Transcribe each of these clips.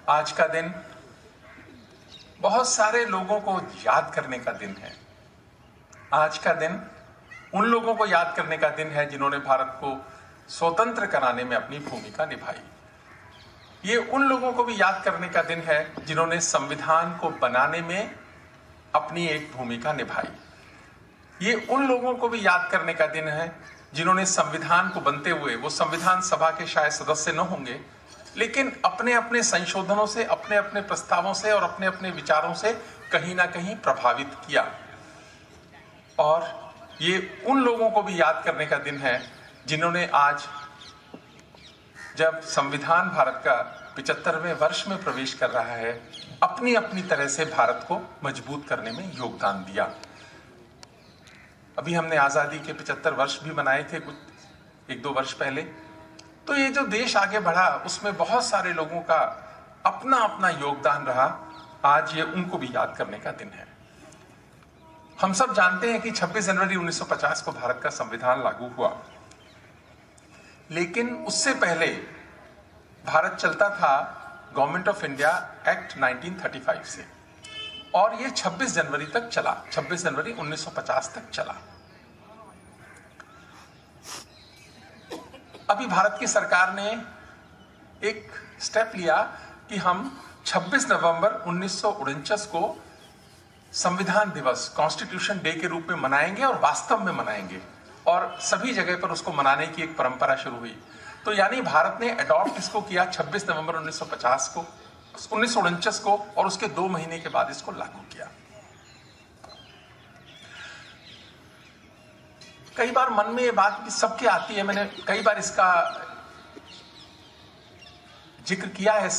आज का दिन बहुत सारे लोगों को याद करने का दिन है। आज का दिन उन लोगों को याद करने का दिन है जिन्होंने भारत को स्वतंत्र कराने में अपनी भूमिका निभाई। ये उन लोगों को भी याद करने का दिन है जिन्होंने संविधान को बनाने में अपनी एक भूमिका निभाई। ये उन लोगों को भी याद करने का दिन है जिन्होंने संविधान को बनते हुए, वो संविधान सभा के शायद सदस्य न होंगे, लेकिन अपने अपने संशोधनों से, अपने अपने प्रस्तावों से और अपने अपने विचारों से कहीं ना कहीं प्रभावित किया। और ये उन लोगों को भी याद करने का दिन है जिन्होंने आज, जब संविधान भारत का 75वें वर्ष में प्रवेश कर रहा है, अपनी अपनी तरह से भारत को मजबूत करने में योगदान दिया। अभी हमने आजादी के 75 वर्ष भी मनाए थे कुछ 1-2 वर्ष पहले। तो ये जो देश आगे बढ़ा उसमें बहुत सारे लोगों का अपना अपना योगदान रहा। आज ये उनको भी याद करने का दिन है। हम सब जानते हैं कि 26 जनवरी 1950 को भारत का संविधान लागू हुआ, लेकिन उससे पहले भारत चलता था गवर्नमेंट ऑफ इंडिया एक्ट 1935 से, और ये 26 जनवरी तक चला, 26 जनवरी 1950 तक चला। अभी भारत की सरकार ने एक स्टेप लिया कि हम 26 नवंबर 1949 को संविधान दिवस, कॉन्स्टिट्यूशन डे के रूप में मनाएंगे और वास्तव में मनाएंगे, और सभी जगह पर उसको मनाने की एक परंपरा शुरू हुई। तो यानी भारत ने अडॉप्ट इसको किया 26 नवंबर 1949 को, 1949 को, और उसके 2 महीने के बाद इसको लागू किया। कई बार मन में ये बात भी सबके आती है, मैंने कई बार इसका जिक्र किया है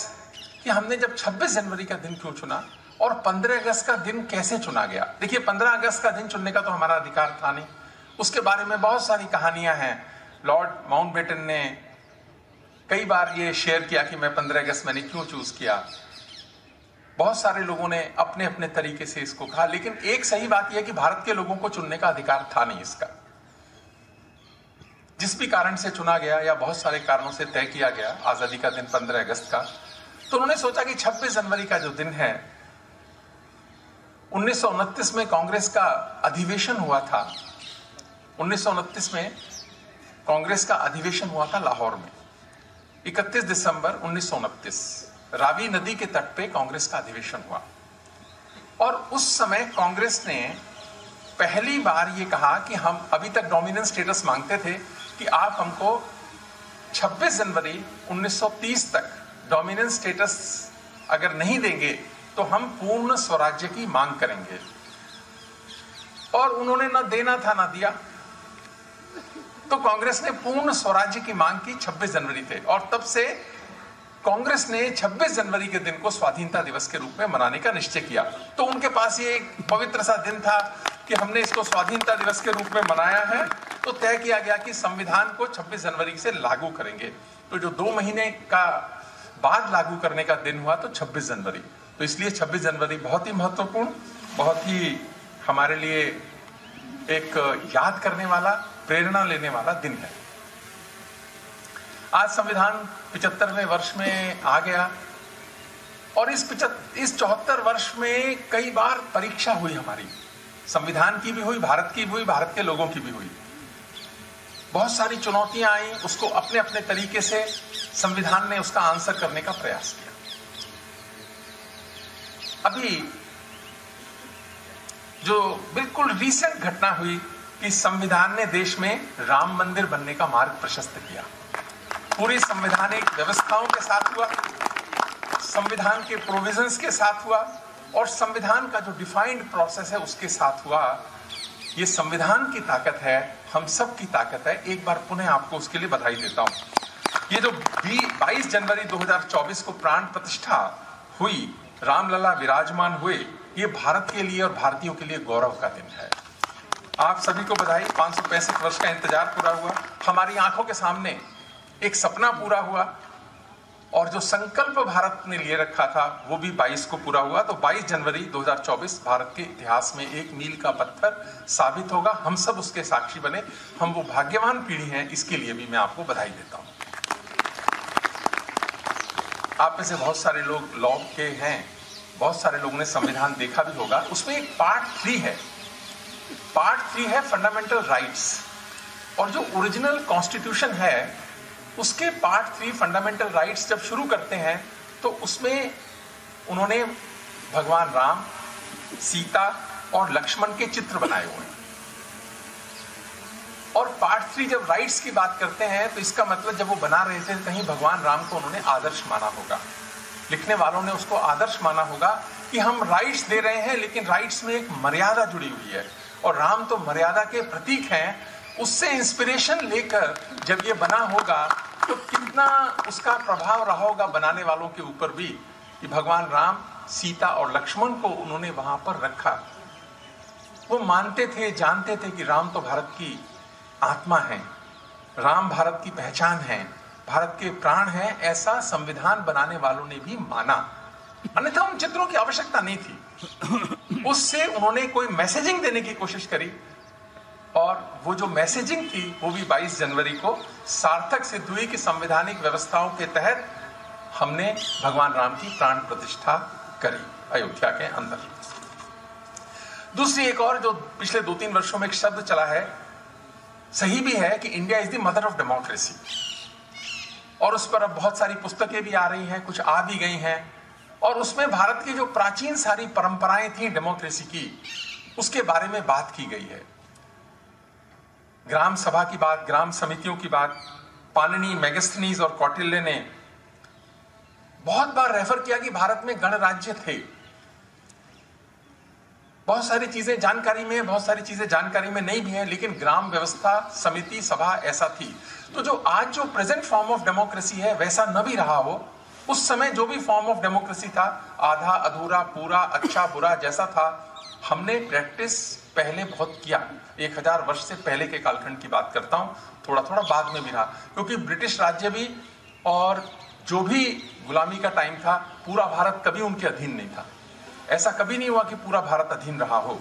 कि हमने जब 26 जनवरी का दिन क्यों चुना और 15 अगस्त का दिन कैसे चुना गया। देखिए, 15 अगस्त का दिन चुनने का तो हमारा अधिकार था नहीं, उसके बारे में बहुत सारी कहानियां हैं। लॉर्ड माउंटबेटन ने कई बार ये शेयर किया कि मैं 15 अगस्त मैंने क्यों चूज किया। बहुत सारे लोगों ने अपने अपने तरीके से इसको कहा, लेकिन एक सही बात यह कि भारत के लोगों को चुनने का अधिकार था नहीं इसका। जिस भी कारण से चुना गया या बहुत सारे कारणों से तय किया गया आजादी का दिन 15 अगस्त का, तो उन्होंने सोचा कि 26 जनवरी का जो दिन है, 1929 में कांग्रेस का अधिवेशन हुआ था। 1929 में कांग्रेस का अधिवेशन हुआ था लाहौर में। 31 दिसंबर 1929 रावी नदी के तट पे कांग्रेस का अधिवेशन हुआ, और उस समय कांग्रेस ने पहली बार ये कहा कि हम अभी तक डोमिनेंस स्टेटस मांगते थे कि आप हमको 26 जनवरी 1930 तक डोमिनेंस स्टेटस अगर नहीं देंगे तो हम पूर्ण स्वराज्य की मांग करेंगे। और उन्होंने ना देना था ना दिया, तो कांग्रेस ने पूर्ण स्वराज्य की मांग की 26 जनवरी थे, और तब से कांग्रेस ने 26 जनवरी के दिन को स्वाधीनता दिवस के रूप में मनाने का निश्चय किया। तो उनके पास ये एक पवित्र सा दिन था कि हमने इसको स्वाधीनता दिवस के रूप में मनाया है, तो तय किया गया कि संविधान को 26 जनवरी से लागू करेंगे। तो जो 2 महीने का बाद लागू करने का दिन हुआ तो 26 जनवरी। तो इसलिए 26 जनवरी बहुत ही महत्वपूर्ण, बहुत ही हमारे लिए एक याद करने वाला, प्रेरणा लेने वाला दिन है। आज संविधान 75वें वर्ष में आ गया, और इस 74 वर्ष में कई बार परीक्षा हुई हमारी, संविधान की भी हुई, भारत की भी हुई, भारत के लोगों की भी हुई। बहुत सारी चुनौतियां आई, उसको अपने अपने तरीके से संविधान ने उसका आंसर करने का प्रयास किया। अभी जो बिल्कुल रीसेंट घटना हुई कि संविधान ने देश में राम मंदिर बनने का मार्ग प्रशस्त किया। पूरी संवैधानिक व्यवस्थाओं के साथ हुआ, संविधान के प्रोविजंस के साथ हुआ, और संविधान का जो डिफाइंड प्रोसेस है उसके साथ हुआ। ये संविधान की ताकत है, हम सब की ताकत है। एक बार पुनः आपको उसके लिए बधाई देता हूं। ये जो 22 जनवरी 2024 को प्राण प्रतिष्ठा हुई, रामलला विराजमान हुए, ये भारत के लिए और भारतीयों के लिए गौरव का दिन है। आप सभी को बधाई। 565 वर्ष का इंतजार पूरा हुआ, हमारी आंखों के सामने एक सपना पूरा हुआ, और जो संकल्प भारत ने लिए रखा था वो भी 22 को पूरा हुआ। तो 22 जनवरी 2024 भारत के इतिहास में एक मील का पत्थर साबित होगा। हम सब उसके साक्षी बने, हम वो भाग्यवान पीढ़ी हैं, इसके लिए भी मैं आपको बधाई देता हूं। आप में से बहुत सारे लोग लॉ के हैं, बहुत सारे लोगों ने संविधान देखा भी होगा। उसमें एक पार्ट 3 है। पार्ट 3 है फंडामेंटल राइट्स, और जो ओरिजिनल कॉन्स्टिट्यूशन है उसके पार्ट 3 फंडामेंटल राइट्स जब शुरू करते हैं तो उसमें उन्होंने भगवान राम, सीता और लक्ष्मण के चित्र बनाए हुए हैं। और पार्ट 3 जब राइट्स की बात करते हैं तो इसका मतलब जब वो बना रहे थे कहीं भगवान राम को उन्होंने आदर्श माना होगा, लिखने वालों ने उसको आदर्श माना होगा कि हम राइट्स दे रहे हैं लेकिन राइट्स में एक मर्यादा जुड़ी हुई है, और राम तो मर्यादा के प्रतीक हैं। उससे इंस्पिरेशन लेकर जब ये बना होगा तो कितना उसका प्रभाव रहा होगा बनाने वालों के ऊपर भी, कि भगवान राम, सीता और लक्ष्मण को उन्होंने वहां पर रखा। वो मानते थे, जानते थे कि राम तो भारत की आत्मा है, राम भारत की पहचान है, भारत के प्राण है, ऐसा संविधान बनाने वालों ने भी माना। अन्यथा उन चित्रों की आवश्यकता नहीं थी। उससे उन्होंने कोई मैसेजिंग देने की कोशिश करी, और वो जो मैसेजिंग थी वो भी 22 जनवरी को सार्थक सिद्ध हुई कि संवैधानिक व्यवस्थाओं के तहत हमने भगवान राम की प्राण प्रतिष्ठा करी अयोध्या के अंदर। दूसरी एक और जो पिछले 2-3 वर्षों में एक शब्द चला है, सही भी है, कि India is the mother of democracy, और उस पर अब बहुत सारी पुस्तकें भी आ रही हैं, कुछ आ भी गई हैं, और उसमें भारत की जो प्राचीन सारी परंपराएं थी डेमोक्रेसी की, उसके बारे में बात की गई है। ग्राम सभा की बात, ग्राम समितियों की बात पाणिनि, मेगास्थनीज और कौटिल्य ने बहुत बार रेफर किया कि भारत में गणराज्य थे। बहुत सारी चीजें जानकारी में है, बहुत सारी चीजें जानकारी में नहीं भी है, लेकिन ग्राम व्यवस्था, समिति, सभा ऐसा थी। तो जो आज जो प्रेजेंट फॉर्म ऑफ डेमोक्रेसी है वैसा न भी रहा हो, उस समय जो भी फॉर्म ऑफ डेमोक्रेसी था, आधा अधूरा, पूरा, अच्छा बुरा जैसा था, हमने प्रैक्टिस पहले बहुत किया। 1000 वर्ष से पहले के कालखंड की बात करता हूं, थोड़ा थोड़ा बाद में भी रहा, क्योंकि ब्रिटिश राज्य भी और जो भी गुलामी का टाइम था, पूरा भारत कभी उनके अधीन नहीं था। ऐसा कभी नहीं हुआ कि पूरा भारत अधीन रहा हो।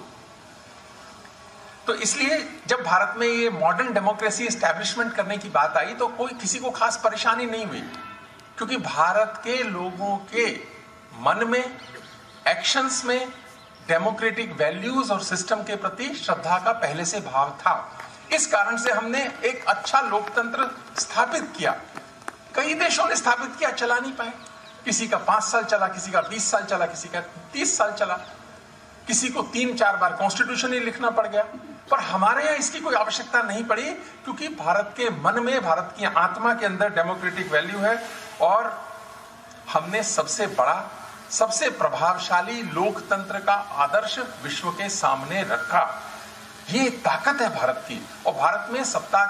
तो इसलिए जब भारत में ये मॉडर्न डेमोक्रेसी एस्टैब्लिशमेंट करने की बात आई तो कोई किसी को खास परेशानी नहीं हुई, क्योंकि भारत के लोगों के मन में, एक्शंस में डेमोक्रेटिक वैल्यूज और सिस्टम के प्रति श्रद्धा का पहले से भाव था। इस कारण से हमने एक अच्छा लोकतंत्र स्थापित किया। कई देशों ने स्थापित किया, चला नहीं पाए। किसी का 5 साल चला, किसी का 20 साल चला, किसी का 30 साल चला, किसी को 3-4 बार कॉन्स्टिट्यूशन ही लिखना पड़ गया। पर हमारे यहाँ इसकी कोई आवश्यकता नहीं पड़ी, क्योंकि भारत के मन में, भारत की आत्मा के अंदर डेमोक्रेटिक वैल्यू है, और हमने सबसे बड़ा, सबसे प्रभावशाली लोकतंत्र का आदर्श विश्व के सामने रखा। ये ताकत है भारत की। और भारत में सत्ता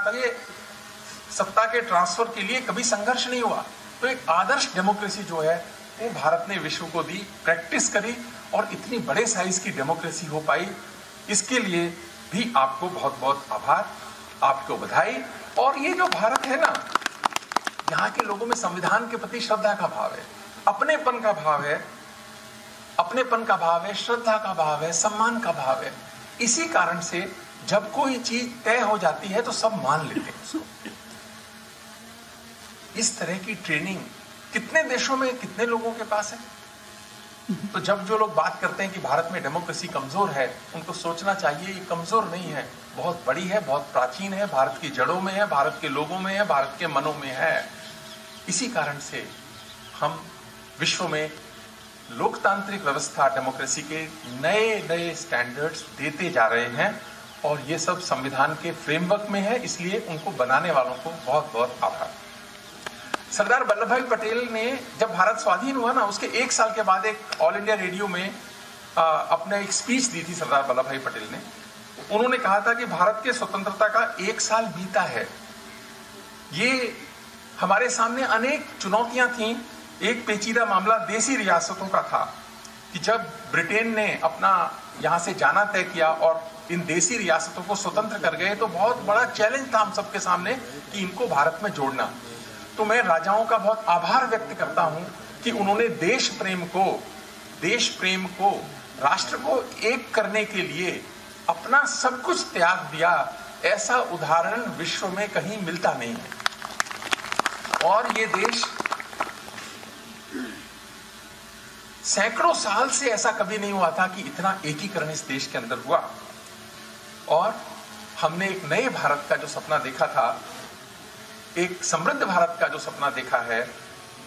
के ट्रांसफर के लिए कभी संघर्ष नहीं हुआ। तो एक आदर्श डेमोक्रेसी जो है वो भारत ने विश्व को दी, प्रैक्टिस करी, और इतनी बड़े साइज की डेमोक्रेसी हो पाई। इसके लिए भी आपको बहुत बहुत आभार, आपको बधाई। और ये जो भारत है ना, यहाँ के लोगों में संविधान के प्रति श्रद्धा का भाव है, अपनेपन का भाव है, अपनेपन का भाव है, श्रद्धा का भाव है, सम्मान का भाव है। इसी कारण से जब कोई चीज तय हो जाती है तो सब मान लेते हैं उसको। इस तरह की ट्रेनिंग कितने देशों में, कितने लोगों के पास है। तो जब जो लोग बात करते हैं कि भारत में डेमोक्रेसी कमजोर है, उनको सोचना चाहिए ये कमजोर नहीं है, बहुत बड़ी है, बहुत प्राचीन है, भारत की जड़ों में है, भारत के लोगों में है, भारत के मनों में है। इसी कारण से हम विश्व में लोकतांत्रिक व्यवस्था, डेमोक्रेसी के नए नए स्टैंडर्ड्स देते जा रहे हैं, और ये सब संविधान के फ्रेमवर्क में है। इसलिए उनको बनाने वालों को बहुत बहुत आभार। सरदार वल्लभ भाई पटेल ने जब भारत स्वाधीन हुआ ना, उसके 1 साल के बाद एक ऑल इंडिया रेडियो में अपने एक स्पीच दी थी सरदार वल्लभ भाई पटेल ने। उन्होंने कहा था कि भारत के स्वतंत्रता का 1 साल बीता है, ये हमारे सामने अनेक चुनौतियां थीं। एक पेचीदा मामला देसी रियासतों का था कि जब ब्रिटेन ने अपना यहां से जाना तय किया और इन देसी रियासतों को स्वतंत्र कर गए, तो बहुत बड़ा चैलेंज था हम सबके सामने कि इनको भारत में जोड़ना। तो मैं राजाओं का बहुत आभार व्यक्त करता हूं कि उन्होंने देश प्रेम को, राष्ट्र को एक करने के लिए अपना सब कुछ त्याग दिया। ऐसा उदाहरण विश्व में कहीं मिलता नहीं है। और ये देश सैकड़ों साल से ऐसा कभी नहीं हुआ था कि इतना एकीकरण इस देश के अंदर हुआ। और हमने एक नए भारत का जो सपना देखा था, एक समृद्ध भारत का जो सपना देखा है,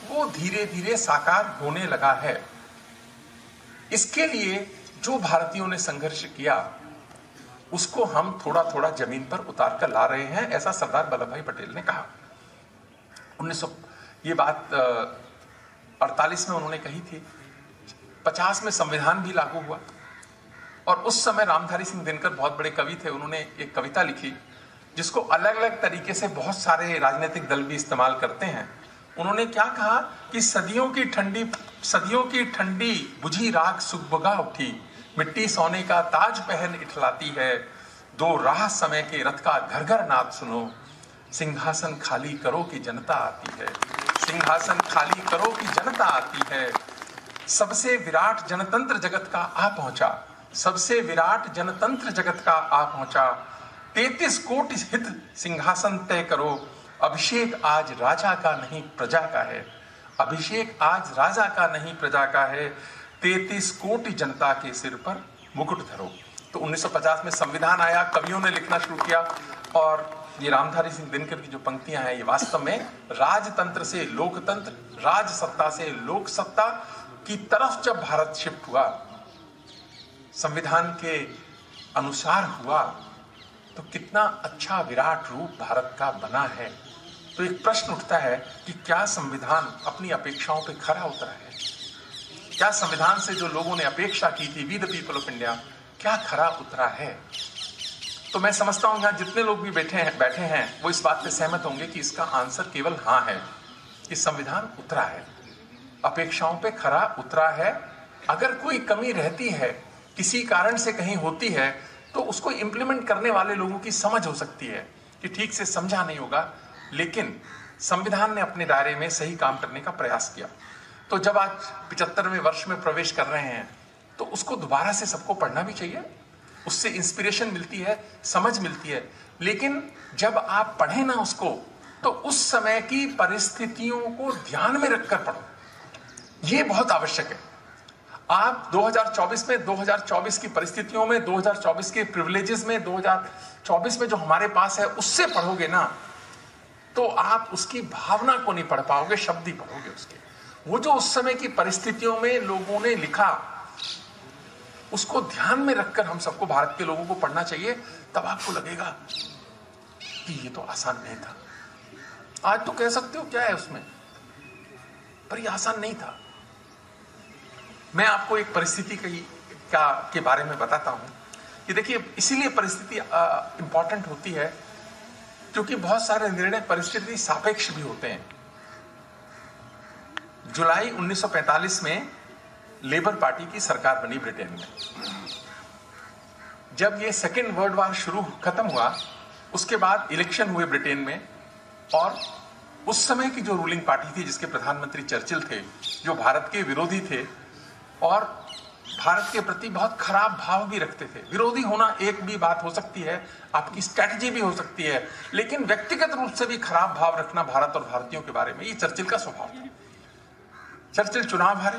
वो धीरे धीरे साकार होने लगा है। इसके लिए जो भारतीयों ने संघर्ष किया उसको हम थोड़ा थोड़ा जमीन पर उतार कर ला रहे हैं, ऐसा सरदार वल्लभ भाई पटेल ने कहा। 1900 ये बात 48 में उन्होंने कही थी। 50 में संविधान भी लागू हुआ और उस समय रामधारी सिंह दिनकर बहुत बड़े कवि थे, उन्होंने एक कविता लिखी जिसको अलग अलग तरीके से बहुत सारे राजनीतिक दल भी इस्तेमाल करते हैं। उन्होंने क्या कहा कि सदियों की ठंडी बुझी राख सुगबुगा उठी, मिट्टी सोने का ताज पहन इठलाती है, दो राह समय के रथ का घर घर नाद सुनो, सिंहासन खाली करो कि जनता आती है, सिंहासन खाली करो कि जनता आती है। सबसे विराट जनतंत्र जगत का आ पहुंचा, सबसे विराट जनतंत्र जगत का आ पहुंचा, 33 कोटि हित सिंहासन तय करो, अभिषेक आज राजा का नहीं प्रजा का है, अभिषेक आज राजा का नहीं प्रजा का है, 33 कोटि जनता के सिर पर मुकुट धरो। तो 1950 में संविधान आया, कवियों ने लिखना शुरू किया और ये रामधारी सिंह दिनकर की जो पंक्तियां हैं ये वास्तव में राजतंत्र से लोकतंत्र, राज सत्ता से लोक सत्ता की तरफ जब भारत शिफ्ट हुआ, संविधान के अनुसार हुआ, तो कितना अच्छा विराट रूप भारत का बना है। तो एक प्रश्न उठता है कि क्या संविधान अपनी अपेक्षाओं पे खरा उतरा है? क्या संविधान से जो लोगों ने अपेक्षा की थी, we the people of India, क्या खरा उतरा है? तो मैं समझता हूं यहां जितने लोग भी बैठे हैं वो इस बात पे सहमत होंगे कि इसका आंसर केवल हाँ है कि संविधान उतरा है, अपेक्षाओं पे खरा उतरा है। अगर कोई कमी रहती है, किसी कारण से कहीं होती है, तो उसको इंप्लीमेंट करने वाले लोगों की समझ हो सकती है कि ठीक से समझा नहीं होगा, लेकिन संविधान ने अपने दायरे में सही काम करने का प्रयास किया। तो जब आज 75वें वर्ष में प्रवेश कर रहे हैं तो उसको दोबारा से सबको पढ़ना भी चाहिए, उससे इंस्पिरेशन मिलती है, समझ मिलती है। लेकिन जब आप पढ़ें ना उसको, तो उस समय की परिस्थितियों को ध्यान में रखकर पढ़ो, ये बहुत आवश्यक है। आप 2024 में 2024 की परिस्थितियों में, 2024 के प्रिविलेजेस में, 2024 में जो हमारे पास है उससे पढ़ोगे ना, तो आप उसकी भावना को नहीं पढ़ पाओगे, शब्द ही पढ़ोगे उसके। वो जो उस समय की परिस्थितियों में लोगों ने लिखा, उसको ध्यान में रखकर हम सबको, भारत के लोगों को पढ़ना चाहिए। तब आपको लगेगा कि ये तो आसान नहीं था। आज तो कह सकते हो क्या है उसमें, पर ये आसान नहीं था। मैं आपको एक परिस्थिति के बारे में बताता हूं कि देखिए, इसीलिए परिस्थिति इंपॉर्टेंट होती है क्योंकि बहुत सारे निर्णय परिस्थिति सापेक्ष भी होते हैं। जुलाई 1945 में लेबर पार्टी की सरकार बनी ब्रिटेन में। जब ये सेकेंड वर्ल्ड वॉर खत्म हुआ, उसके बाद इलेक्शन हुए ब्रिटेन में, और उस समय की जो रूलिंग पार्टी थी, जिसके प्रधानमंत्री चर्चिल थे, जो भारत के विरोधी थे और भारत के प्रति बहुत खराब भाव भी रखते थे। विरोधी होना एक भी बात हो सकती है, आपकी स्ट्रैटेजी भी हो सकती है, लेकिन व्यक्तिगत रूप से भी खराब भाव रखना भारत और भारतीयों के बारे में, ये चर्चिल का स्वभाव था। चर्चिल चुनाव हारे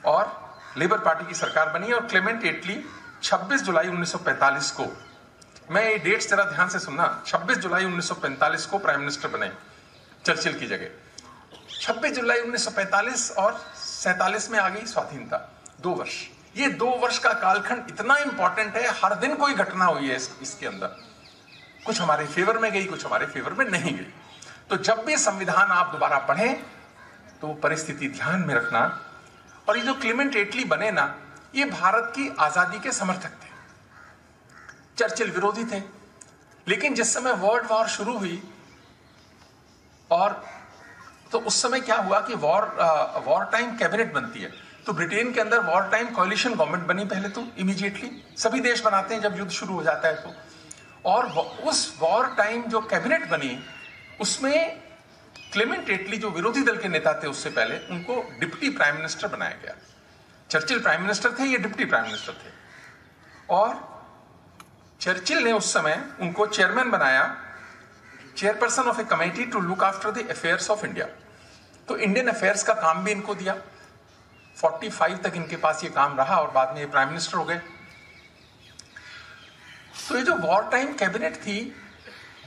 और लेबर पार्टी की सरकार बनी और क्लेमेंट एटली 26 जुलाई 1945 को, मैं ये डेट्स जरा ध्यान से सुनना, 26 जुलाई 1945 को प्राइम मिनिस्टर बने चर्चिल की जगह। 26 जुलाई 1945 और 47 में आ गई स्वाधीनता, 2 वर्ष। ये 2 वर्ष का कालखंड इतना इंपॉर्टेंट है, हर दिन कोई घटना हुई है इसके अंदर, कुछ हमारे फेवर में गई, कुछ हमारे फेवर में नहीं गई। तो जब भी संविधान आप दोबारा पढ़ें तो वो परिस्थिति ध्यान में रखना। और ये जो क्लेमेंट एटली बने ना, ये भारत की आजादी के समर्थक थे। चर्चिल विरोधी थे, लेकिन जिस समय वर्ल्ड वॉर शुरू हुई और तो उस समय क्या हुआ कि वॉर टाइम कैबिनेट बनती है। तो ब्रिटेन के अंदर वॉर टाइम कोalition गवर्नमेंट बनी पहले तो इमीडिएटली, सभी देश बनाते हैं जब युद्ध शुरू हो जाता है तो। और उस वॉर टाइम जो कैबिनेट बनी, उसमें क्लेमेंट एटली जो विरोधी दल के नेता थे उससे पहले, उनको डिप्टी प्राइम मिनिस्टर बनाया गया। चर्चिल प्राइम मिनिस्टर थे, ये डिप्टी प्राइम मिनिस्टर थे। और चर्चिल ने उस समय उनको चेयरमैन बनाया, chairperson of a committee to look after the affairs of India. तो इंडियन अफेयर्स का काम भी इनको दिया। 45 तक इनके पास ये काम रहा और बाद में ये प्राइम मिनिस्टर हो गए। तो ये जो वॉर टाइम कैबिनेट थी,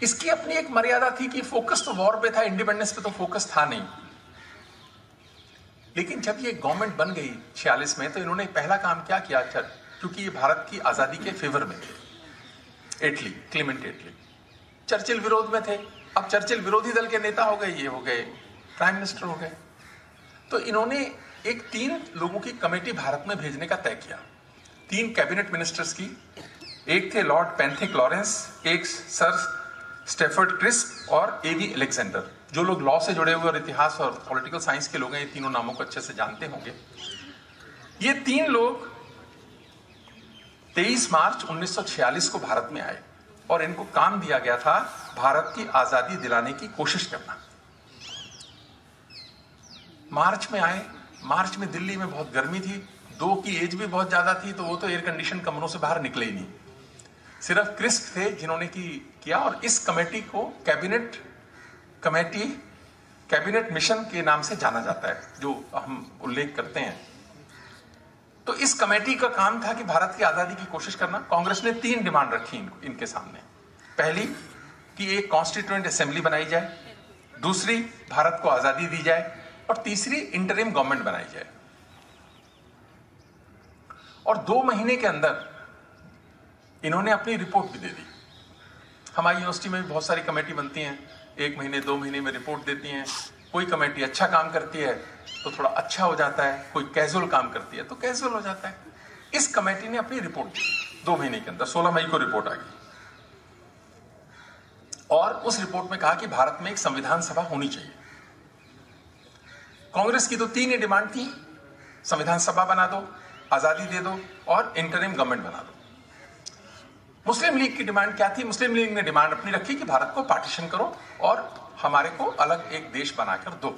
इसकी अपनी एक मर्यादा थी कि फोकस तो वॉर पे था, इंडिपेंडेंस पे तो फोकस था नहीं। लेकिन जब ये गवर्नमेंट बन गई 46 में, तो इन्होंने पहला काम क्या किया, क्योंकि ये भारत की आजादी के फेवर में थे। एटली, क्लेमेंट एटली चर्चिल विरोध में थे। अब चर्चिल विरोधी दल के नेता हो गए, ये हो गए प्राइम मिनिस्टर हो गए। तो इन्होंने एक 3 लोगों की कमेटी भारत में भेजने का तय किया, 3 कैबिनेट मिनिस्टर्स की। एक थे लॉर्ड पेंथिक लॉरेंस, एक सर स्टेफर्ड क्रिस्प और एवी अलेक्जेंडर। जो लोग लॉ से जुड़े हुए और इतिहास और पॉलिटिकल साइंस के लोग हैं, ये तीनों नामों को अच्छे से जानते होंगे। ये 3 लोग 23 मार्च 1946 को भारत में आए और इनको काम दिया गया था भारत की आजादी दिलाने की कोशिश करना। मार्च में आए। मार्च में दिल्ली में बहुत गर्मी थी, 2 की एज भी बहुत ज्यादा थी, तो वो तो एयर कंडीशन कमरों से बाहर निकले ही नहीं। सिर्फ क्रिस्प थे जिन्होंने किया। और इस कमेटी को कैबिनेट मिशन के नाम से जाना जाता है, जो हम उल्लेख करते हैं। तो इस कमेटी का काम था कि भारत की आजादी की कोशिश करना। कांग्रेस ने 3 डिमांड रखी इनके सामने। पहली कि एक कॉन्स्टिट्यूएंट असेंबली बनाई जाए, दूसरी भारत को आजादी दी जाए, और तीसरी इंटरिम गवर्नमेंट बनाई जाए। और 2 महीने के अंदर इन्होंने अपनी रिपोर्ट भी दे दी। हमारी यूनिवर्सिटी में भी बहुत सारी कमेटी बनती हैं, 1 महीने 2 महीने में रिपोर्ट देती हैं। कोई कमेटी अच्छा काम करती है तो थोड़ा अच्छा हो जाता है, कोई कैजुअल काम करती है तो कैजुअल हो जाता है। इस कमेटी ने अपनी रिपोर्ट दी 2 महीने के अंदर, 16 मई को रिपोर्ट आ गई। और उस रिपोर्ट में कहा कि भारत में एक संविधान सभा होनी चाहिए। कांग्रेस की तो 3 ही डिमांड थी, संविधान सभा बना दो, आजादी दे दो और इंटरिम गवर्नमेंट बना दो। मुस्लिम लीग की डिमांड क्या थी? मुस्लिम लीग ने डिमांड अपनी रखी कि भारत को पार्टीशन करो और हमारे को अलग एक देश बनाकर दो।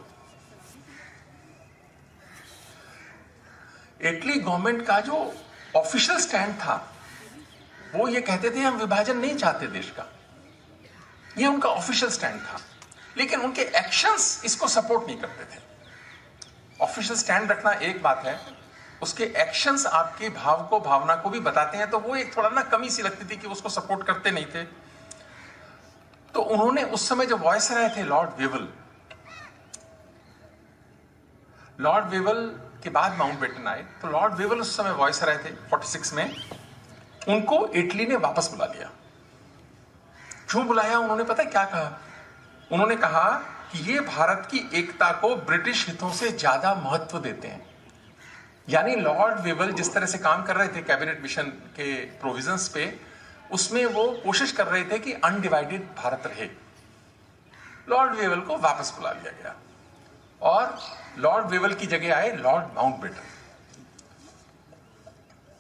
इटली गवर्नमेंट का जो ऑफिशियल स्टैंड था, वो ये कहते थे हम विभाजन नहीं चाहते देश का। ये उनका ऑफिशियल स्टैंड था, लेकिन उनके एक्शंस इसको सपोर्ट नहीं करते थे। ऑफिशियल स्टैंड रखना एक बात है, उसके एक्शंस आपके भाव को, भावना को भी बताते हैं, तो वो एक थोड़ा ना कमी सी लगती थी कि उसको सपोर्ट करते नहीं थे। तो उन्होंने उस समय जो वॉइस रहे थे लॉर्ड वेवल के बाद माउंटबेटन आए, तो लॉर्ड वेवल उस समय वॉइस रहे थे 46 में। उनको इटली ने वापस बुला लिया। क्यों बुलाया? उन्होंने पता है क्या कहा? उन्होंने कहा कि ये भारत की एकता को ब्रिटिश हितों से ज्यादा महत्व देते हैं। यानी लॉर्ड वेवल जिस तरह से काम कर रहे थे कैबिनेट मिशन के प्रोविजंस पे, उसमें वो कोशिश कर रहे थे कि अनडिवाइडेड भारत रहे। लॉर्ड वेवल को वापस बुला लिया गया और लॉर्ड वेवल की जगह आए लॉर्ड माउंटबेटन।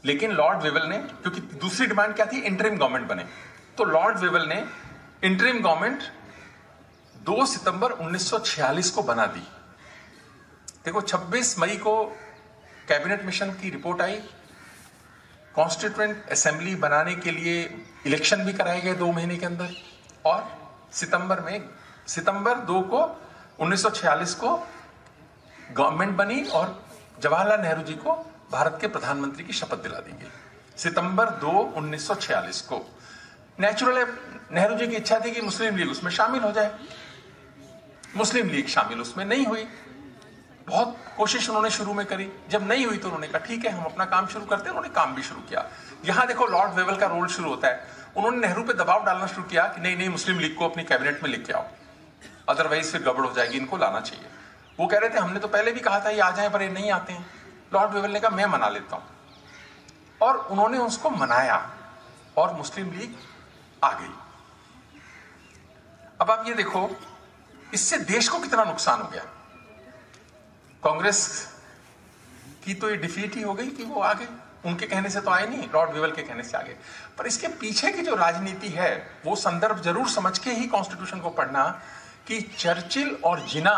लेकिन लॉर्ड वेवल ने, क्योंकि दूसरी डिमांड क्या थी, इंटरिम गवर्नमेंट बने, तो लॉर्ड वेवल ने इंटरिम गवर्नमेंट 2 सितंबर 1946 को बना दी। देखो, 26 मई को कैबिनेट मिशन की रिपोर्ट आई, कॉन्स्टिट्यूएंट असेंबली बनाने के लिए इलेक्शन भी कराए गए 2 महीने के अंदर, और सितंबर 2 को 1946 को गवर्नमेंट बनी और जवाहरलाल नेहरू जी को भारत के प्रधानमंत्री की शपथ दिला दी गई। सितंबर 2, 1946 को। नेचुरल है, नेहरू जी की इच्छा थी कि मुस्लिम लीग उसमें शामिल हो जाए। मुस्लिम लीग शामिल उसमें नहीं हुई। बहुत कोशिश उन्होंने शुरू में करी, जब नहीं हुई तो उन्होंने कहा ठीक है हम अपना काम शुरू करते हैं। उन्होंने काम भी शुरू किया। यहां देखो लॉर्ड वेवल का रोल शुरू होता है। उन्होंने नेहरू पे दबाव डालना शुरू किया कि नहीं मुस्लिम लीग को अपनी कैबिनेट में लेके आओ, अदरवाइज फिर गड़बड़ हो जाएगी, इनको लाना चाहिए। वो कह रहे थे हमने तो पहले भी कहा था ये आ जाए, पर ये नहीं आते हैं। लॉर्ड वेवल ने कहा मैं मना लेता हूं, और उन्होंने उसको मनाया और मुस्लिम लीग आ गई। अब आप ये देखो, इससे देश को कितना नुकसान हो गया। कांग्रेस की तो ये डिफीट ही हो गई कि वो आ गए, उनके कहने से तो आए नहीं, लॉर्ड वेवल के कहने से आ गए। पर इसके पीछे की जो राजनीति है, वो संदर्भ जरूर समझ के ही कॉन्स्टिट्यूशन को पढ़ना कि चर्चिल और जिना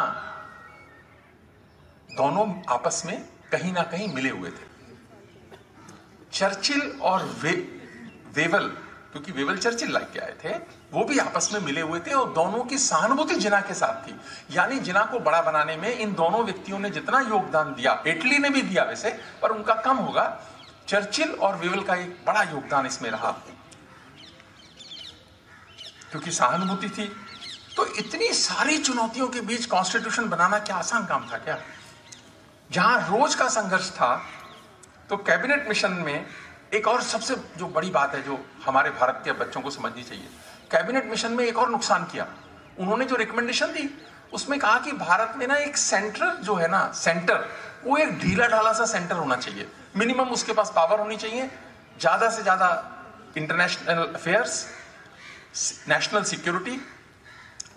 दोनों आपस में कहीं ना कहीं मिले हुए थे। चर्चिल और वेवल क्योंकि वेवल चर्चिल लाइक के आए थे, वो भी आपस में मिले हुए थे और दोनों की सहानुभूति जिन्ना के साथ थी। यानी जिन्ना को बड़ा बनाने में इन दोनों व्यक्तियों ने जितना योगदान दिया, एटली ने भी दिया वैसे, पर उनका कम होगा, चर्चिल और वेवल का एक बड़ा योगदान इसमें रहा, क्योंकि सहानुभूति थी। तो इतनी सारी चुनौतियों के बीच कॉन्स्टिट्यूशन बनाना क्या आसान काम था क्या? जहां रोज का संघर्ष था, तो कैबिनेट मिशन में एक और सबसे जो बड़ी बात है जो हमारे भारत के बच्चों को समझनी चाहिए, कैबिनेट मिशन में एक और नुकसान किया। उन्होंने जो रिकमेंडेशन दी उसमें कहा कि भारत में ना एक सेंटर जो है ना, सेंटर वो एक ढीला ढाला सा सेंटर होना चाहिए, मिनिमम उसके पास पावर होनी चाहिए, ज्यादा से ज्यादा इंटरनेशनल अफेयर्स, नेशनल सिक्योरिटी,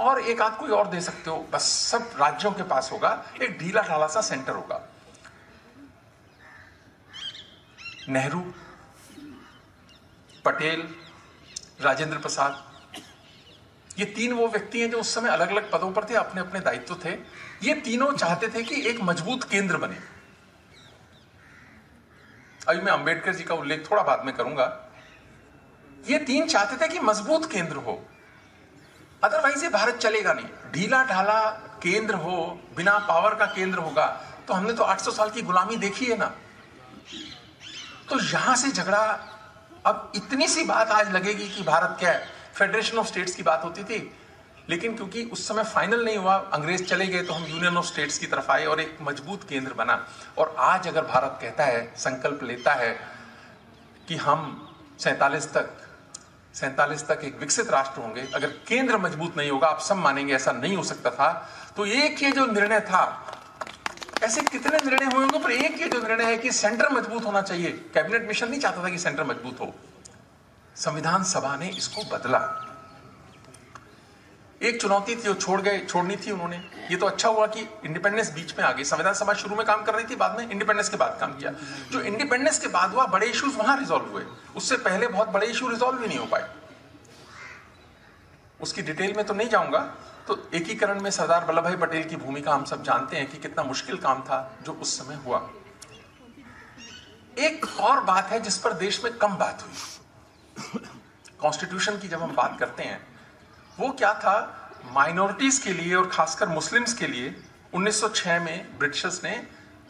और एक आध कोई और दे सकते हो, बस सब राज्यों के पास होगा, एक ढीला ढाला सा सेंटर होगा। नेहरू, पटेल, राजेंद्र प्रसाद, ये तीन वो व्यक्ति हैं जो उस समय अलग अलग पदों पर थे, अपने अपने दायित्व थे। ये तीनों चाहते थे कि एक मजबूत केंद्र बने। अभी मैं अंबेडकर जी का उल्लेख थोड़ा बाद में करूंगा। ये तीन चाहते थे कि मजबूत केंद्र हो, अदरवाइज ये भारत चलेगा नहीं। ढीला ढाला केंद्र हो, बिना पावर का केंद्र होगा, तो हमने तो 800 साल की गुलामी देखी है ना। तो यहां से झगड़ा, अब इतनी सी बात आज लगेगी कि भारत क्या है, फेडरेशन ऑफ स्टेट्स की बात होती थी, लेकिन क्योंकि उस समय फाइनल नहीं हुआ, अंग्रेज चले गए, तो हम यूनियन ऑफ स्टेट्स की तरफ आए और एक मजबूत केंद्र बना। और आज अगर भारत कहता है, संकल्प लेता है कि हम 47 तक एक विकसित राष्ट्र होंगे, अगर केंद्र मजबूत नहीं होगा, आप सब मानेंगे ऐसा नहीं हो सकता था, तो एक ये जो निर्णय था, ऐसे कितने निर्णय हुए होंगे, पर एक ये जो निर्णय है कि सेंटर मजबूत होना चाहिए। कैबिनेट मिशन नहीं चाहता था कि सेंटर मजबूत हो, संविधान सभा ने इसको बदला। एक चुनौती थी जो छोड़नी थी उन्होंने। ये तो अच्छा हुआ कि इंडिपेंडेंस बीच में आ गई। संविधान सभा शुरू में काम कर रही थी, बाद में इंडिपेंडेंस के बाद काम किया। जो इंडिपेंडेंस के बाद हुआ, बड़े इश्यूज वहां रिजॉल्व हुए, उससे पहले बहुत बड़े इश्यू रिजॉल्व ही नहीं हो पाए। उसकी डिटेल में तो नहीं जाऊंगा। तो एकीकरण में सरदार वल्लभ भाई पटेल की भूमिका हम सब जानते हैं कि कितना मुश्किल काम था जो उस समय हुआ। एक और बात है जिस पर देश में कम बात हुई, कॉन्स्टिट्यूशन की जब हम बात करते हैं, वो क्या था, माइनॉरिटीज के लिए और खासकर मुस्लिम्स के लिए 1906 में ब्रिटिशर्स ने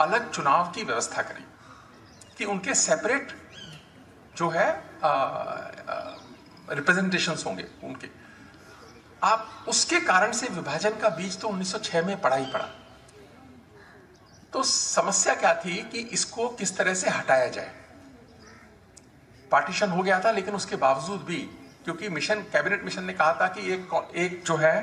अलग चुनाव की व्यवस्था करी कि उनके सेपरेट जो है रिप्रेजेंटेशंस होंगे उनके। आप उसके कारण से विभाजन का बीज तो 1906 में पड़ा ही पड़ा। तो समस्या क्या थी कि इसको किस तरह से हटाया जाए। पार्टीशन हो गया था, लेकिन उसके बावजूद भी, क्योंकि कैबिनेट मिशन ने कहा था कि एक जो है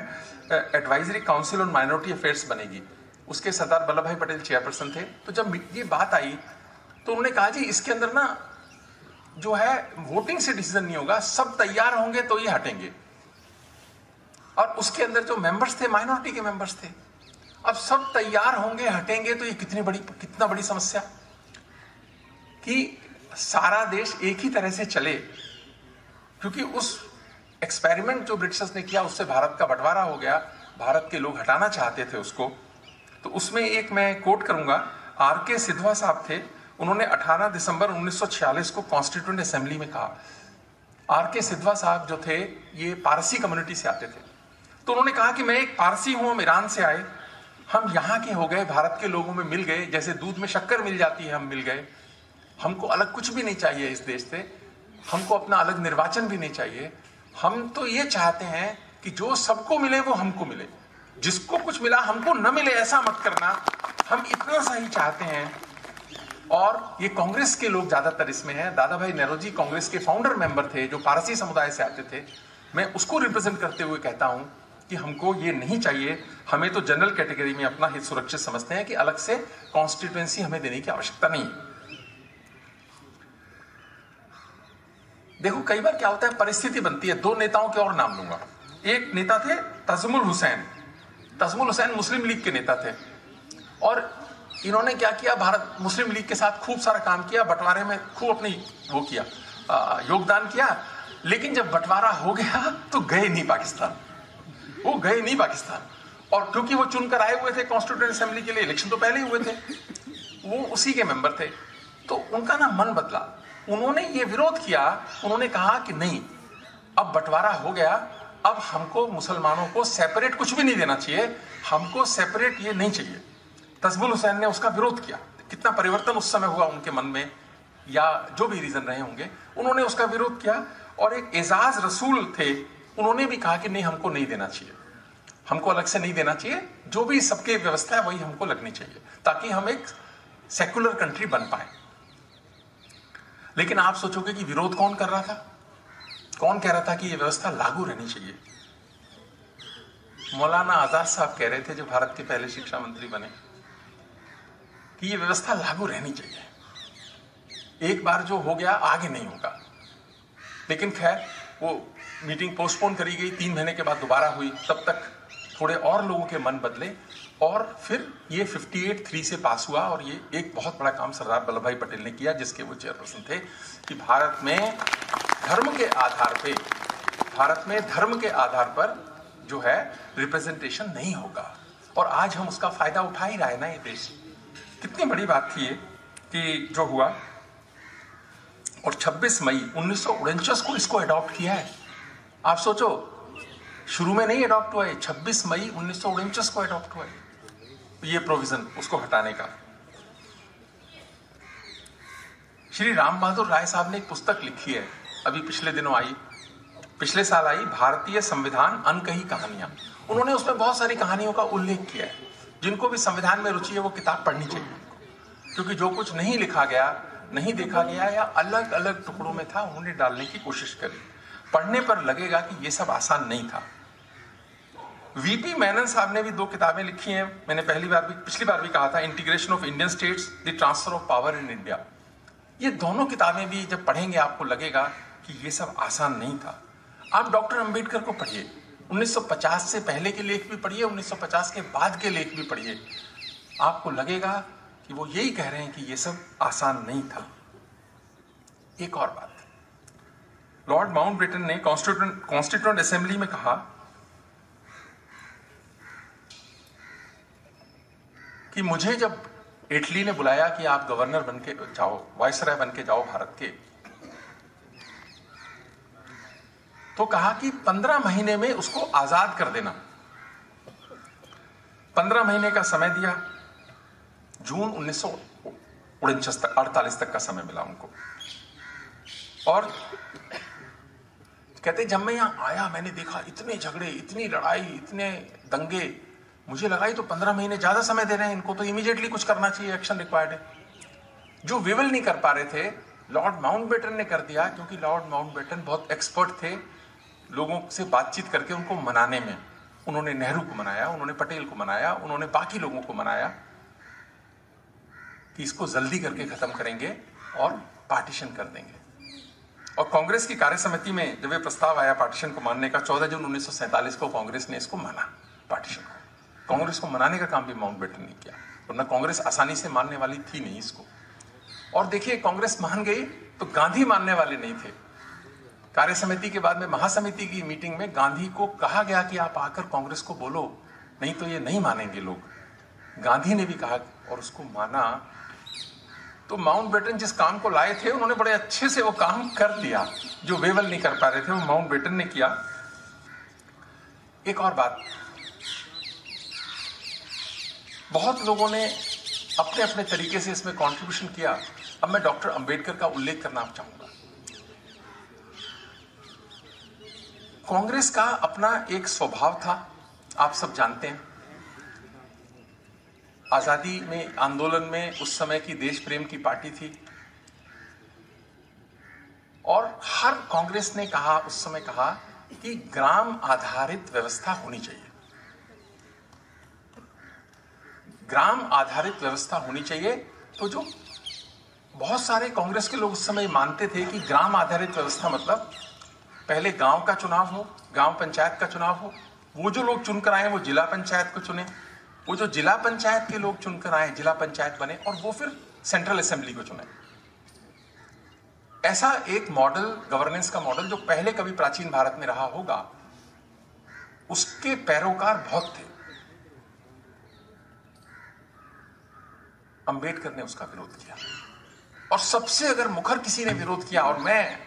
advisory council on minority affairs बनेगी, उसके सरदार वल्लभ भाई पटेल चेयरपर्सन थे। तो जब ये बात आई तो उन्होंने कहा जी इसके अंदर ना जो है वोटिंग से डिसीजन नहीं होगा, सब तैयार होंगे तो ये हटेंगे। और उसके अंदर जो मेंबर्स थे माइनॉरिटी के मेंबर्स थे। अब सब तैयार होंगे हटेंगे तो ये कितना बड़ी समस्या कि सारा देश एक ही तरह से चले। क्योंकि उस एक्सपेरिमेंट जो ब्रिटिशर्स ने किया उससे भारत का बंटवारा हो गया, भारत के लोग हटाना चाहते थे उसको। तो उसमें एक मैं कोट करूंगा, आर.के. सिद्धवा साहब थे, उन्होंने 18 दिसंबर 1946 को कॉन्स्टिट्यूएंट असेंबली में कहा। आर.के. सिद्धवा साहब जो थे ये पारसी कम्युनिटी से आते थे। तो उन्होंने कहा कि मैं एक पारसी हूं, हम ईरान से आए, हम यहाँ के हो गए, भारत के लोगों में मिल गए, जैसे दूध में शक्कर मिल जाती है, हम मिल गए। हमको अलग कुछ भी नहीं चाहिए इस देश से, हमको अपना अलग निर्वाचन भी नहीं चाहिए। हम तो ये चाहते हैं कि जो सबको मिले वो हमको मिले, जिसको कुछ मिला हमको न मिले, ऐसा मत करना, हम इतना सा ही चाहते हैं। और ये कांग्रेस के लोग ज्यादातर इसमें हैं। दादा भाई नेरोजी कांग्रेस के फाउंडर मेंबर थे जो पारसी समुदाय से आते थे। मैं उसको रिप्रेजेंट करते हुए कहता हूं कि हमको ये नहीं चाहिए। हमें तो जनरल कैटेगरी में अपना हित सुरक्षित समझते हैं कि अलग से कॉन्स्टिट्यूएंसी हमें देने की आवश्यकता नहीं है। देखो कई बार क्या होता है, परिस्थिति बनती है। दो नेताओं के और नाम लूंगा। एक नेता थे तजमुल हुसैन। तजमुल हुसैन मुस्लिम लीग के नेता थे और इन्होंने क्या किया, भारत मुस्लिम लीग के साथ खूब सारा काम किया, बंटवारे में खूब अपनी वो किया, योगदान किया। लेकिन जब बंटवारा हो गया तो गए नहीं पाकिस्तान, वो गए नहीं पाकिस्तान। और क्योंकि वो चुनकर आए हुए थे कॉन्स्टिट्यूएंट असेंबली के लिए, इलेक्शन तो पहले ही हुए थे, वो उसी के मेंबर थे, तो उनका ना मन बदला। उन्होंने ये विरोध किया, उन्होंने कहा कि नहीं, अब बंटवारा हो गया, अब हमको मुसलमानों को सेपरेट कुछ भी नहीं देना चाहिए, हमको सेपरेट ये नहीं चाहिए। तस्बुल हुसैन ने उसका विरोध किया। कितना परिवर्तन उस समय हुआ उनके मन में, या जो भी रीजन रहे होंगे, उन्होंने उसका विरोध किया। और एक एजाज रसूल थे, उन्होंने भी कहा कि नहीं, हमको नहीं देना चाहिए, हमको अलग से नहीं देना चाहिए, जो भी सबके व्यवस्था है वही हमको लगनी चाहिए, ताकि हम एक सेक्युलर कंट्री बन पाए। लेकिन आप सोचोगे कि विरोध कौन कर रहा था? कौन कह रहा था कि यह व्यवस्था लागू रहनी चाहिए? मौलाना आजाद साहब कह रहे थे, जो भारत के पहले शिक्षा मंत्री बने, कि यह व्यवस्था लागू रहनी चाहिए। एक बार जो हो गया आगे नहीं होगा। लेकिन खैर, वो मीटिंग पोस्टपोन करी गई, 3 महीने के बाद दोबारा हुई। तब तक थोड़े और लोगों के मन बदले और फिर ये 58-3 से पास हुआ। और ये एक बहुत बड़ा काम सरदार वल्लभ भाई पटेल ने किया, जिसके वो चेयरपर्सन थे, कि भारत में धर्म के आधार पर जो है रिप्रेजेंटेशन नहीं होगा। और आज हम उसका फायदा उठा ही रहा है ना, ये देश। कितनी बड़ी बात थी ये कि जो हुआ। और 26 मई 1949 को इसको अडॉप्ट किया है। आप सोचो, शुरू में नहीं अडॉप्ट हुआ है, 26 मई 1949 को अडॉप्ट हुआ है ये प्रोविजन, उसको हटाने का। श्री राम बहादुर राय साहब ने एक पुस्तक लिखी है, अभी पिछले साल आई, भारतीय संविधान अनकही कहानियां। उन्होंने उसमें बहुत सारी कहानियों का उल्लेख किया है। जिनको भी संविधान में रुचि है वो किताब पढ़नी चाहिए, क्योंकि जो कुछ नहीं लिखा गया, नहीं देखा गया, या अलग अलग टुकड़ों में था, उन्होंने डालने की कोशिश करी। पढ़ने पर लगेगा कि ये सब आसान नहीं था। वीपी मेनन साहब ने भी 2 किताबें लिखी हैं। मैंने पिछली बार भी कहा था, integration of Indian states, the transfer of power in India. ये दोनों किताबें भी जब पढ़ेंगे आपको लगेगा कि ये सब आसान नहीं था। आप डॉक्टर अंबेडकर को पढ़िए, 1950 से पहले के लेख भी पढ़िए, 1950 के बाद के लेख भी पढ़िए, आपको लगेगा कि वो यही कह रहे हैं कि ये सब आसान नहीं था। एक और बात, लॉर्ड माउंटबेटन ने कॉन्स्टिट्यूएंट असेंबली में कहा कि मुझे जब इटली ने बुलाया कि आप गवर्नर बन के जाओ, वायसराय बन के जाओ भारत के, तो कहा कि 15 महीने में उसको आजाद कर देना। 15 महीने का समय दिया। जून 1948 तक का समय मिला उनको। और कहते जब मैं यहां आया, मैंने देखा इतने झगड़े, इतनी लड़ाई, इतने दंगे, मुझे लगा ये तो 15 महीने ज्यादा समय दे रहे हैं, इनको तो इमीडिएटली कुछ करना चाहिए, एक्शन रिक्वायर्ड है। जो विवल नहीं कर पा रहे थे, लॉर्ड माउंटबेटन ने कर दिया, क्योंकि लॉर्ड माउंटबेटन बहुत एक्सपर्ट थे लोगों से बातचीत करके उनको मनाने में। उन्होंने नेहरू को मनाया, उन्होंने पटेल को मनाया, उन्होंने बाकी लोगों को मनाया कि इसको जल्दी करके खत्म करेंगे और पार्टीशन कर देंगे। और कांग्रेस की कार्य समिति में जब ये प्रस्ताव आया पार्टीशन को मानने का, 14 जून 1947 को कांग्रेस ने इसको माना, पार्टीशन को। कांग्रेस को मनाने का काम भी माउंटबेटन ने किया, वरना कांग्रेस आसानी से मानने वाली थी नहीं इसको। और देखिए, कांग्रेस मान गई तो गांधी मानने वाले नहीं थे। कार्य समिति के बाद में महासमिति की मीटिंग में गांधी को कहा गया कि आप आकर कांग्रेस को बोलो, नहीं तो ये नहीं मानेंगे लोग। गांधी ने भी कहा और उसको माना। तो माउंटबेटन जिस काम को लाए थे, उन्होंने बड़े अच्छे से वो काम कर दिया। जो वेवल नहीं कर पा रहे थे वो माउंटबेटन ने किया। एक और बात, बहुत लोगों ने अपने अपने तरीके से इसमें कंट्रीब्यूशन किया। अब मैं डॉक्टर अंबेडकर का उल्लेख करना चाहूंगा। कांग्रेस का अपना एक स्वभाव था, आप सब जानते हैं। आजादी में आंदोलन में उस समय की देश प्रेम की पार्टी थी, और हर कांग्रेस ने कहा, उस समय कहा कि ग्राम आधारित व्यवस्था होनी चाहिए। ग्राम आधारित व्यवस्था होनी चाहिए। तो जो बहुत सारे कांग्रेस के लोग उस समय मानते थे कि ग्राम आधारित व्यवस्था मतलब पहले गांव का चुनाव हो, गांव पंचायत का चुनाव हो, वो जो लोग चुनकर आए वो जिला पंचायत को चुने, वो जो जिला पंचायत के लोग चुनकर आए जिला पंचायत बने, और वो फिर सेंट्रल असेंबली को चुने। ऐसा एक मॉडल, गवर्नेंस का मॉडल, जो पहले कभी प्राचीन भारत में रहा होगा, उसके पैरोकार बहुत थे। अंबेडकर ने उसका विरोध किया, और सबसे अगर मुखर किसी ने विरोध किया, और मैं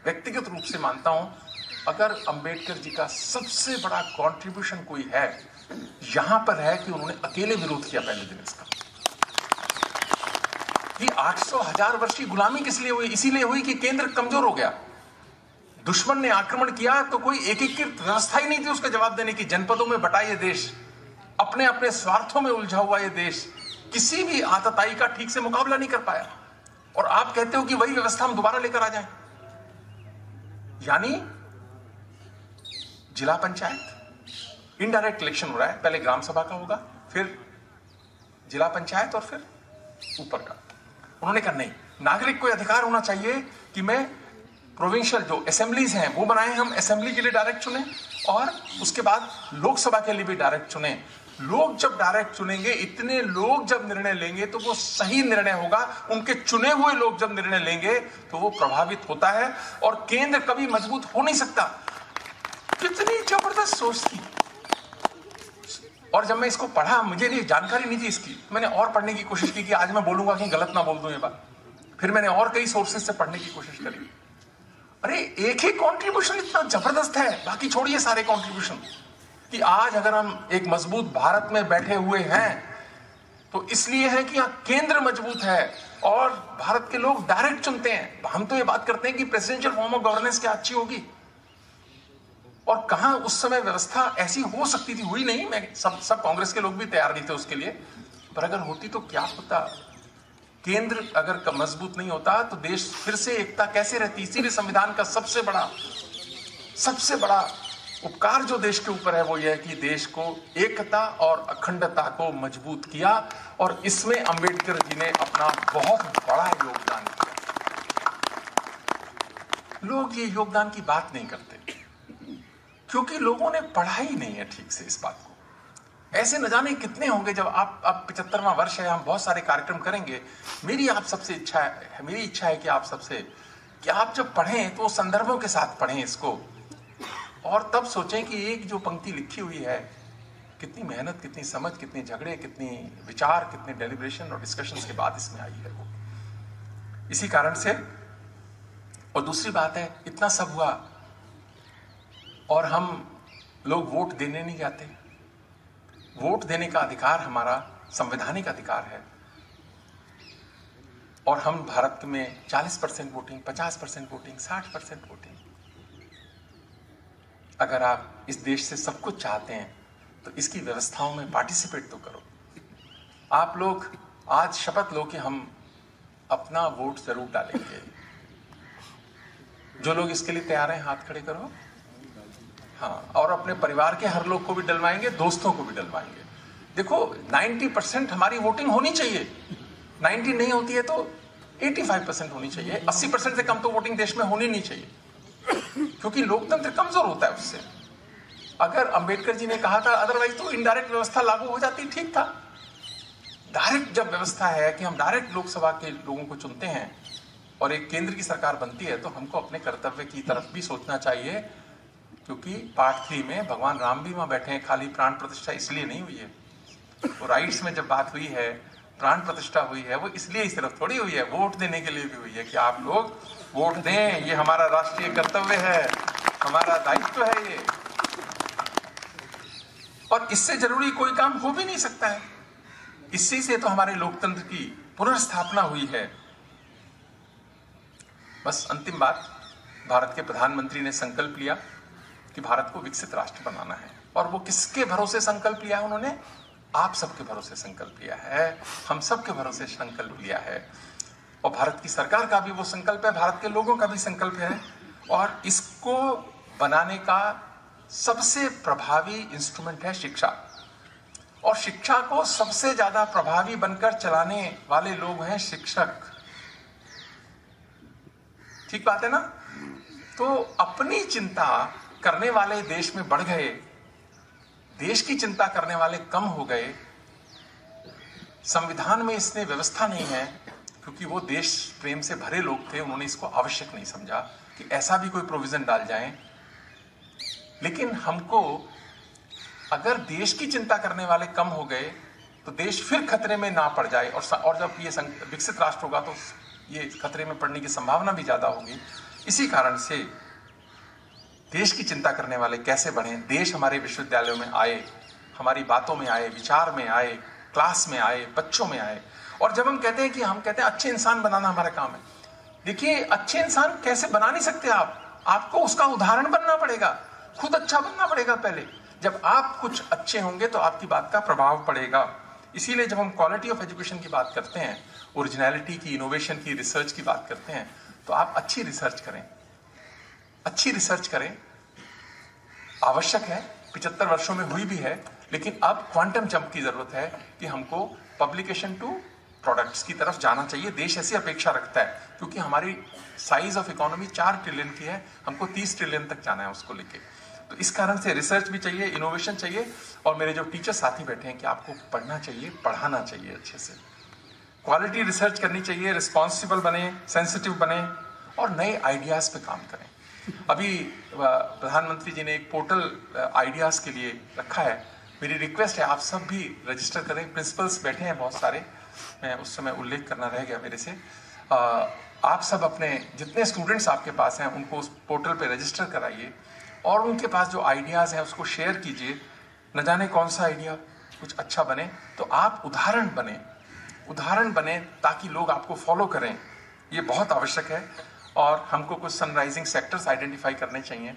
व्यक्तिगत रूप से मानता हूं अगर अंबेडकर जी का सबसे बड़ा कंट्रीब्यूशन कोई है, यहां पर है कि उन्होंने अकेले विरोध किया पहले दिन इसका। कि 800,000 वर्ष की गुलामी किस लिए हुई? इसीलिए हुई कि केंद्र कमजोर हो गया। दुश्मन ने आक्रमण किया तो कोई एकीकृत व्यवस्था ही नहीं थी उसका जवाब देने की। जनपदों में बटा ये देश, अपने अपने स्वार्थों में उलझा हुआ ये देश किसी भी आतताई का ठीक से मुकाबला नहीं कर पाया। और आप कहते हो कि वही व्यवस्था हम दोबारा लेकर आ जाएं। यानी जिला पंचायत इनडायरेक्ट इलेक्शन हो रहा है, पहले ग्राम सभा का होगा, फिर जिला पंचायत और फिर ऊपर का। उन्होंने कहा नहीं, नागरिक को अधिकार होना चाहिए कि मैं प्रोविंशियल जो असेंबलीज हैं वो बनाएं, हम असेंबली के लिए डायरेक्ट चुने और उसके बाद लोकसभा के लिए भी डायरेक्ट चुने। लोग जब डायरेक्ट चुनेंगे, इतने लोग जब निर्णय लेंगे तो वो सही निर्णय होगा। उनके चुने हुए लोग जब निर्णय लेंगे तो वो प्रभावित होता है और केंद्र कभी मजबूत हो नहीं सकता। कितनी जबरदस्त सोच थी। और जब मैं इसको पढ़ा, मुझे नहीं जानकारी नहीं थी इसकी, मैंने और पढ़ने की कोशिश की कि आज मैं बोलूंगा कि गलत ना बोल दूं ये बात। फिर मैंने और कई सोर्सेज से पढ़ने की कोशिश करी। अरे एक ही कंट्रीब्यूशन इतना जबरदस्त है, बाकी छोड़िए सारे कंट्रीब्यूशन, कि आज अगर हम एक मजबूत भारत में बैठे हुए हैं तो इसलिए है कि यहां केंद्र मजबूत है और भारत के लोग डायरेक्ट चुनते हैं। हम तो ये बात करते हैं कि प्रेसिडेंशियल फॉर्म ऑफ गवर्नेंस क्या अच्छी होगी, और कहां उस समय व्यवस्था ऐसी हो सकती थी, हुई नहीं। मैं सब कांग्रेस के लोग भी तैयार नहीं थे उसके लिए, पर अगर होती तो क्या होता। केंद्र अगर मजबूत नहीं होता तो देश फिर से एकता कैसे रहती। इसीलिए संविधान का सबसे बड़ा उपकार जो देश के ऊपर है वो यह है कि देश को एकता और अखंडता को मजबूत किया, और इसमें अंबेडकर जी ने अपना बहुत बड़ा योगदान किया। लोग ये योगदान की बात नहीं करते क्योंकि लोगों ने पढ़ा ही नहीं है ठीक से इस बात को। ऐसे न जाने कितने होंगे। जब आप अब 75वां वर्ष है, हम बहुत सारे कार्यक्रम करेंगे। मेरी इच्छा है कि आप सबसे कि आप जब पढ़ें तो संदर्भों के साथ पढ़ें इसको, और तब सोचें कि एक जो पंक्ति लिखी हुई है, कितनी मेहनत, कितनी समझ, कितने झगड़े, कितनी विचार, कितने डेलिब्रेशन और डिस्कशंस के बाद इसमें आई है वो। इसी कारण से, और दूसरी बात है, इतना सब हुआ और हम लोग वोट देने नहीं जाते। वोट देने का अधिकार हमारा संवैधानिक अधिकार है, और हम भारत में 40% वोटिंग, 50% वोटिंग, 60% वोटिंग। अगर आप इस देश से सब कुछ चाहते हैं तो इसकी व्यवस्थाओं में पार्टिसिपेट तो करो। आप लोग आज शपथ लो कि हम अपना वोट जरूर डालेंगे। जो लोग इसके लिए तैयार हैं हाथ खड़े करो। हाँ, और अपने परिवार के हर लोग को भी डलवाएंगे, दोस्तों को भी डलवाएंगे। देखो 90% हमारी वोटिंग होनी चाहिए। 90 नहीं होती है तो 85% होनी चाहिए। 80% से कम तो वोटिंग देश में होनी नहीं चाहिए, क्योंकि लोकतंत्र कमजोर होता है उससे। अगर अंबेडकर जी ने कहा था अदरवाइज तो इनडायरेक्ट व्यवस्था लागू हो जाती, ठीक था। डायरेक्ट जब व्यवस्था है कि हम डायरेक्ट लोकसभा के लोगों को चुनते हैं और एक केंद्र की सरकार बनती है, तो हमको अपने कर्तव्य की तरफ भी सोचना चाहिए। क्योंकि पार्ट 3 में भगवान राम भी वहां बैठे हैं। खाली प्राण प्रतिष्ठा इसलिए नहीं हुई है, वो राइट्स में जब बात हुई है, प्राण प्रतिष्ठा हुई है, वो इसलिए ही सिर्फ थोड़ी हुई है, वोट देने के लिए भी हुई है कि आप लोग वोट दें। ये हमारा राष्ट्रीय कर्तव्य है, हमारा दायित्व है ये, और इससे जरूरी कोई काम हो भी नहीं सकता है। इसी से तो हमारे लोकतंत्र की पुनर्स्थापना हुई है। बस अंतिम बात, भारत के प्रधानमंत्री ने संकल्प लिया कि भारत को विकसित राष्ट्र बनाना है, और वो किसके भरोसे संकल्प लिया उन्होंने? आप सबके भरोसे संकल्प लिया है, हम सबके भरोसे संकल्प लिया है। और भारत की सरकार का भी वो संकल्प है, भारत के लोगों का भी संकल्प है, और इसको बनाने का सबसे प्रभावी इंस्ट्रूमेंट है शिक्षा। और शिक्षा को सबसे ज्यादा प्रभावी बनकर चलाने वाले लोग हैं शिक्षक। ठीक बात है ना? तो अपनी चिंता करने वाले देश में बढ़ गए, देश की चिंता करने वाले कम हो गए। संविधान में इसने व्यवस्था नहीं है, क्योंकि वो देश प्रेम से भरे लोग थे, उन्होंने इसको आवश्यक नहीं समझा कि ऐसा भी कोई प्रोविजन डाल जाए। लेकिन हमको, अगर देश की चिंता करने वाले कम हो गए तो देश फिर खतरे में ना पड़ जाए, और जब ये विकसित राष्ट्र होगा तो ये खतरे में पड़ने की संभावना भी ज्यादा होगी। इसी कारण से देश की चिंता करने वाले कैसे बने, देश हमारे विश्वविद्यालयों में आए, हमारी बातों में आए, विचार में आए, क्लास में आए, बच्चों में आए। और जब हम कहते हैं अच्छे इंसान बनाना हमारा काम है, देखिए अच्छे इंसान कैसे बना नहीं सकते आपको उसका उदाहरण बनना पड़ेगा, खुद अच्छा बनना पड़ेगा पहले। जब आप कुछ अच्छे होंगे तो आपकी बात का प्रभाव पड़ेगा। इसीलिए जब हम क्वालिटी ऑफ एजुकेशन की बात करते हैं, ओरिजिनलिटी की, इनोवेशन की, रिसर्च की बात करते हैं, तो आप अच्छी रिसर्च करें, अच्छी रिसर्च करें। आवश्यक है, 75 वर्षों में हुई भी है, लेकिन अब क्वांटम जंप की जरूरत है कि हमको पब्लिकेशन टू प्रोडक्ट्स की तरफ जाना चाहिए। देश ऐसी अपेक्षा रखता है क्योंकि हमारी साइज ऑफ इकोनॉमी 4 ट्रिलियन की है, हमको 30 ट्रिलियन तक जाना है उसको लेके। तो इस कारण से रिसर्च भी चाहिए, इनोवेशन चाहिए। और मेरे जो टीचर साथी बैठे हैं कि आपको पढ़ना चाहिए, पढ़ाना चाहिए अच्छे से, क्वालिटी रिसर्च करनी चाहिए, रिस्पॉन्सिबल बने, सेंसिटिव बने और नए आइडियाज पे काम करें। अभी प्रधानमंत्री जी ने एक पोर्टल आइडियाज के लिए रखा है, मेरी रिक्वेस्ट है आप सब भी रजिस्टर करें। प्रिंसिपल्स बैठे हैं बहुत सारे, मैं उस समय उल्लेख करना रह गया मेरे से। आप सब अपने जितने स्टूडेंट्स आपके पास हैं उनको उस पोर्टल पे रजिस्टर कराइए और उनके पास जो आइडियाज़ हैं उसको शेयर कीजिए। न जाने कौन सा आइडिया कुछ अच्छा बने तो आप उदाहरण बने ताकि लोग आपको फॉलो करें, ये बहुत आवश्यक है। और हमको कुछ सनराइजिंग सेक्टर्स आइडेंटिफाई करने चाहिए।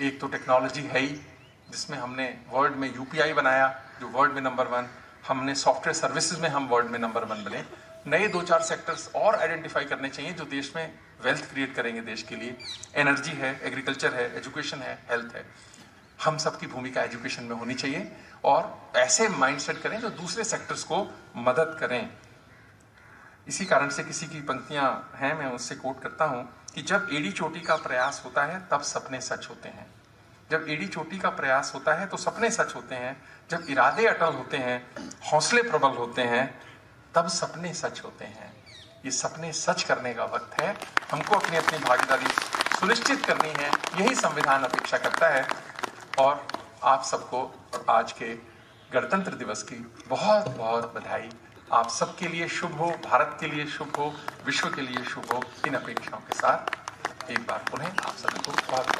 एक तो टेक्नोलॉजी है ही, जिसमें हमने वर्ल्ड में यूपीआई बनाया जो वर्ल्ड में नंबर 1, हमने सॉफ्टवेयर सर्विसेज में हम वर्ल्ड में नंबर 1 बने। नए 2-4 सेक्टर्स और आइडेंटिफाई करने चाहिए जो देश में वेल्थ क्रिएट करेंगे देश के लिए। एनर्जी है, एग्रीकल्चर है, एजुकेशन है, हेल्थ है। हम सबकी भूमिका एजुकेशन में होनी चाहिए और ऐसे माइंडसेट करें जो दूसरे सेक्टर्स को मदद करें। इसी कारण से किसी की पंक्तियां हैं, मैं उससे कोट करता हूं कि जब एड़ी चोटी का प्रयास होता है तब सपने सच होते हैं। जब एड़ी चोटी का प्रयास होता है तो सपने सच होते हैं। जब इरादे अटल होते हैं, हौसले प्रबल होते हैं, तब सपने सच होते हैं। ये सपने सच करने का वक्त है। हमको अपनी अपनी भागीदारी सुनिश्चित करनी है, यही संविधान अपेक्षा करता है। और आप सबको आज के गणतंत्र दिवस की बहुत बहुत बधाई। आप सबके लिए शुभ हो, भारत के लिए शुभ हो, विश्व के लिए शुभ हो। इन अपेक्षाओं के साथ एक बार पुनः आप सभी को बहुत